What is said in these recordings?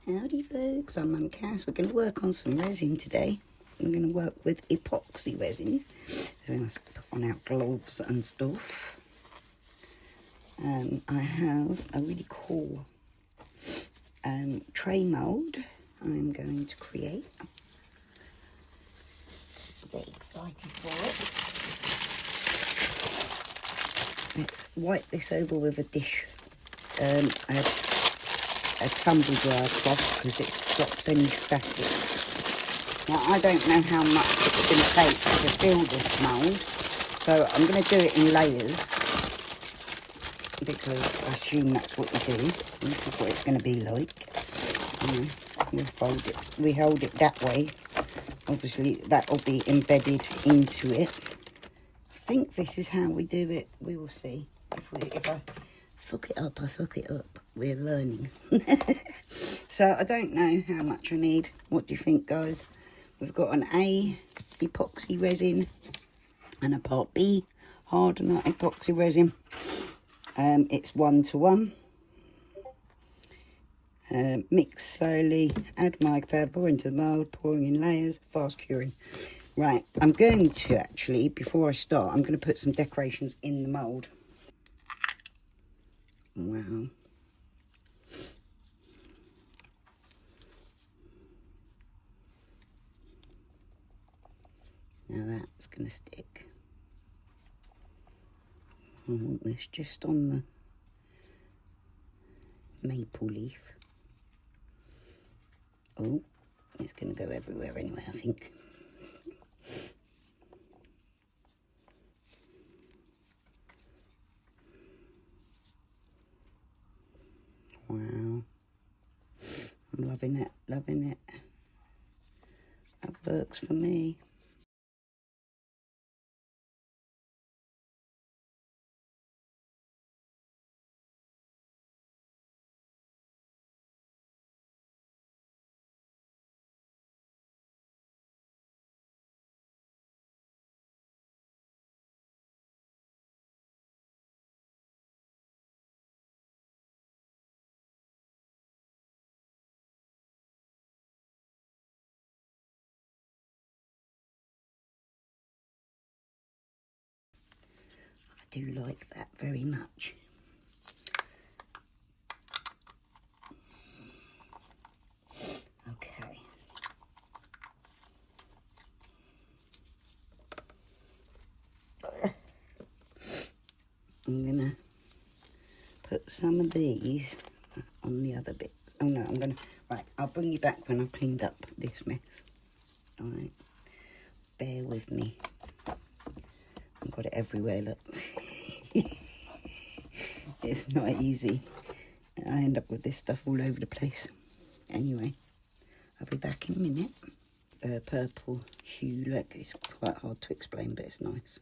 Howdy folks, I'm Mum Cass. We're going to work on some resin today. I'm going to work with epoxy resin. So I must put on our gloves and stuff. I have a really cool tray mould I'm going to create. I'm very excited for it. Let's wipe this over with a dish. A tumble dryer cloth because it stops any static. Now I don't know how much it's going to take to fill this mould, so I'm going to do it in layers because I assume that's what you do. This is what it's going to be like. We hold it that way. Obviously that will be embedded into it. I think this is how we do it. We will see. If I fuck it up, I fuck it up. We're learning. So I don't know how much I need. What do you think, guys? We've got an A epoxy resin and a part B hardener epoxy resin. It's 1:1. Mix slowly, add mica powder, pour into the mould, pouring in layers, fast curing. Right, I'm going to actually, before I start, I'm going to put some decorations in the mould. Wow. Now that's going to stick. I want this just on the maple leaf. Oh, it's going to go everywhere anyway, I think. Wow. I'm loving it, loving it. That works for me. I do like that very much. Okay. I'm going to put some of these on the other bits. Oh no, I'm going to... Right, I'll bring you back when I've cleaned up this mess. Alright. Bear with me. I've got it everywhere, look. It's not easy. I end up with this stuff all over the place. Anyway, I'll be back in a minute. Purple hue, look, it's quite hard to explain, but it's nice.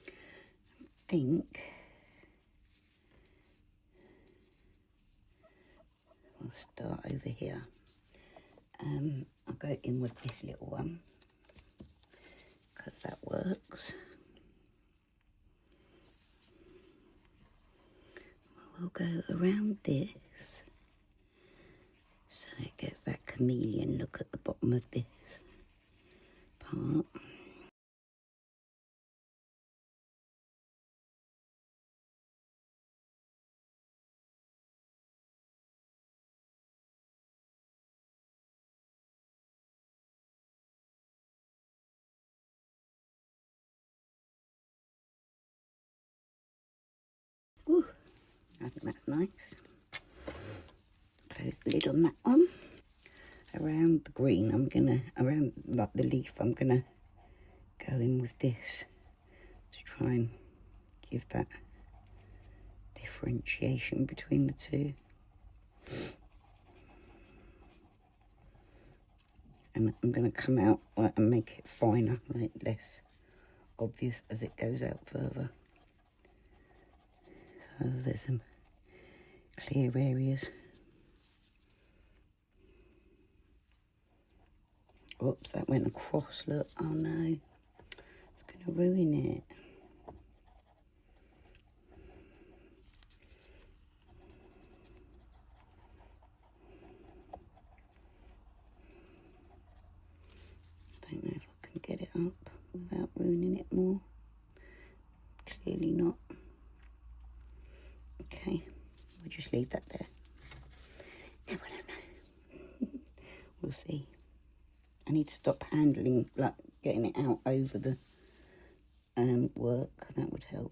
I think we'll start over here. I'll go in with this little one because that works. We'll go around this so it gets that chameleon look at the bottom of this part. Ooh, I think that's nice. Close the lid on that one. Around the green, around like the leaf, I'm gonna go in with this to try and give that differentiation between the two. And I'm gonna come out and make it finer, like less obvious as it goes out further. So there's some clear areas. Oops, that went across, look. Oh no, it's going to ruin it. ruining it more? Clearly not. Okay, we'll just leave that there. No, I don't know. We'll see. I need to stop handling, like getting it out over the work. That would help.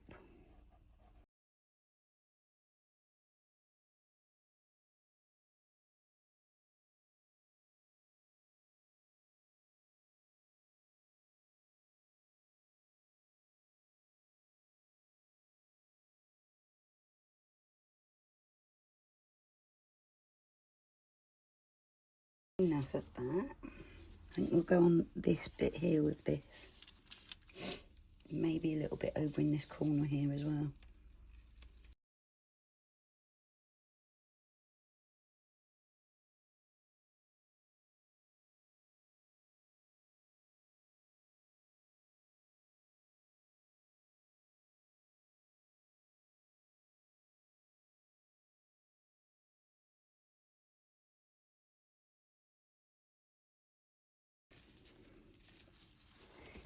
Enough of that. I think we'll go on this bit here with this. Maybe a little bit over in this corner here as well.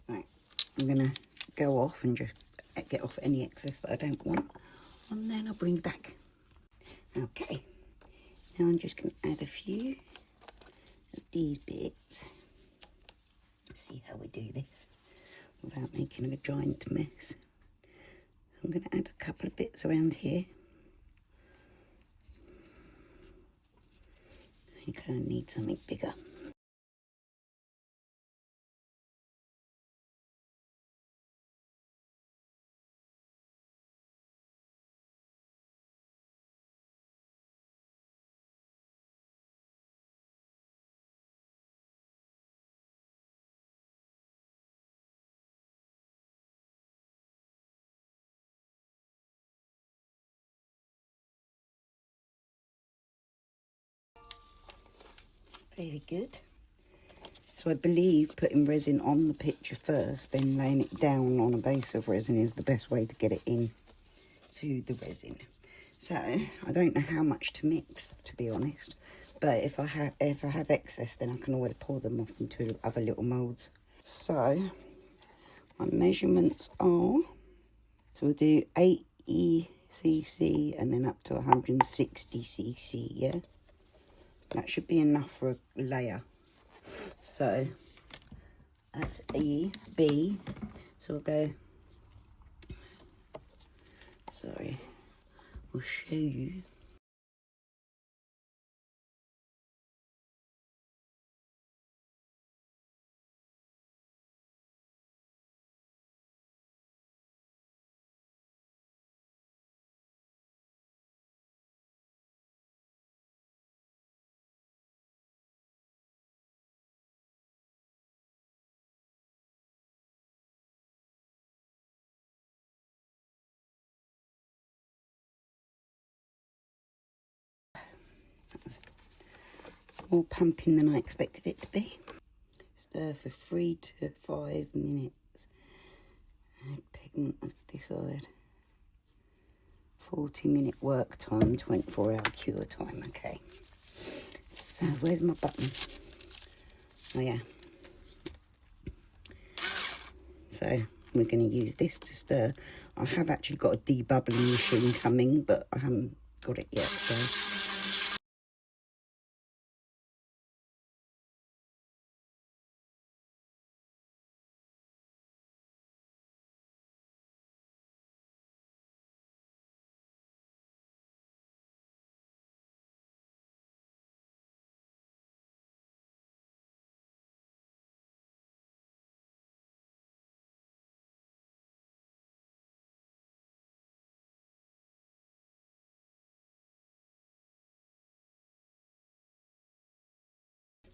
Right, I'm gonna go off and just get off any excess that I don't want, and then I'll bring it back. Okay, now I'm just gonna add a few of these bits. See how we do this without making a giant mess. I'm going to add a couple of bits around here. I think I need something bigger. Very good. So I believe putting resin on the picture first, then laying it down on a base of resin is the best way to get it in to the resin. So I don't know how much to mix, to be honest, but if I have excess, then I can always pour them off into other little moulds. So my measurements are, so we'll do 8 cc and then up to 160 cc, yeah? That should be enough for a layer. So that's E, B, so we'll go, sorry, we'll show you. More pumping than I expected it to be. Stir for 3 to 5 minutes. Add pigment of this side. 40-minute work time, 24-hour cure time. Okay. So where's my button? Oh yeah. So we're going to use this to stir. I have actually got a debubbling machine coming, but I haven't got it yet, so.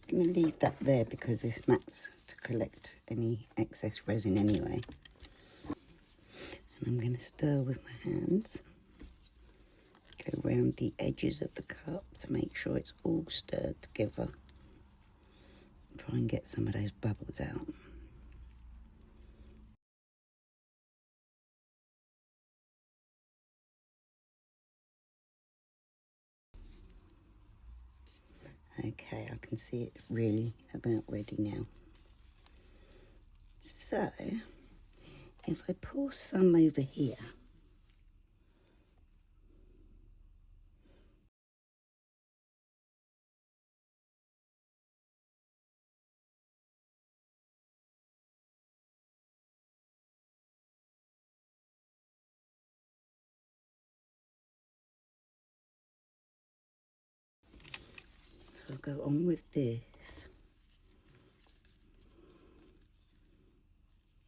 I'm going to leave that there because this mat's to collect any excess resin anyway. And I'm going to stir with my hands. Go around the edges of the cup to make sure it's all stirred together. Try and get some of those bubbles out. Okay, I can see it really about ready now. So, if I pour some over here, so I'll go on with this.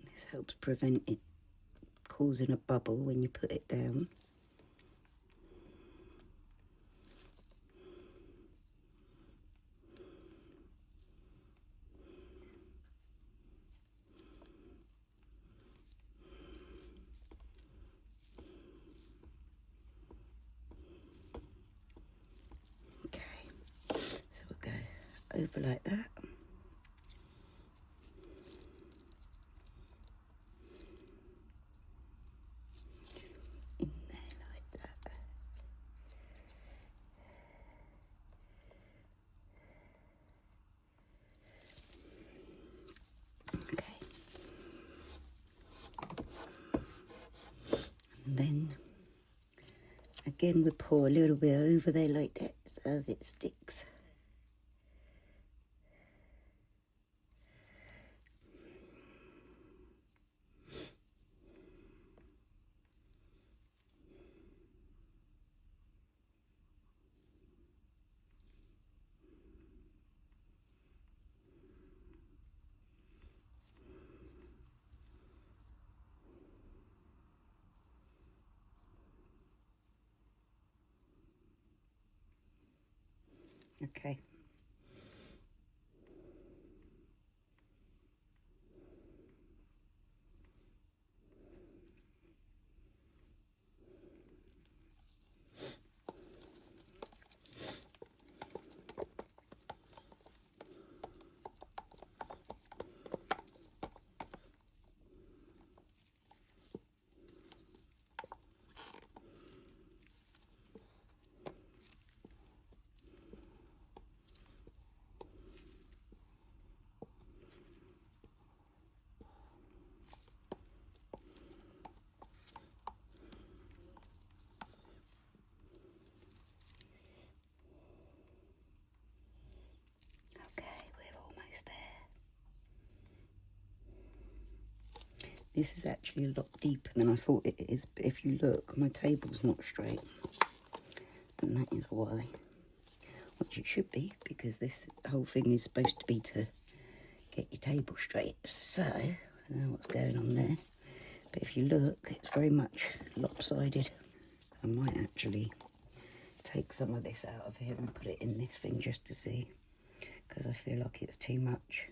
This helps prevent it causing a bubble when you put it down. Okay, so we'll go over like that. In there like that. Okay. And then again we pour a little bit over there like that so that it sticks. Okay. This is actually a lot deeper than I thought it is, but if you look, my table's not straight. And that is why. Which it should be, because this whole thing is supposed to be to get your table straight. So, I don't know what's going on there. But if you look, it's very much lopsided. I might actually take some of this out of here and put it in this thing just to see, because I feel like it's too much.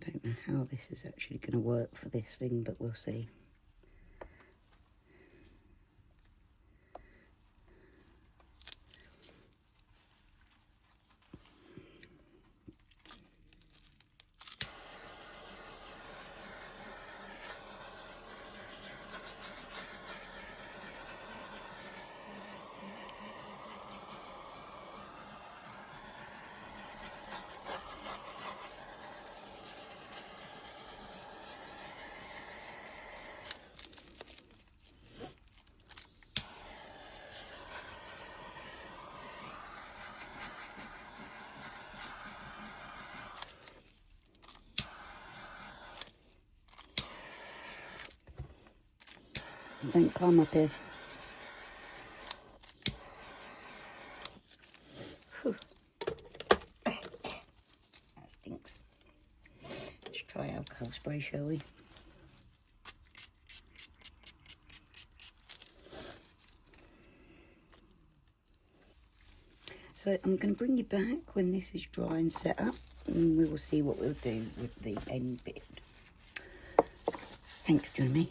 Don't know how this is actually going to work for this thing, but we'll see. Don't climb up here. Whew. That stinks. Let's try alcohol spray, shall we? So I'm going to bring you back when this is dry and set up, and we will see what we'll do with the end bit. Thanks for joining me.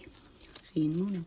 See you in the morning.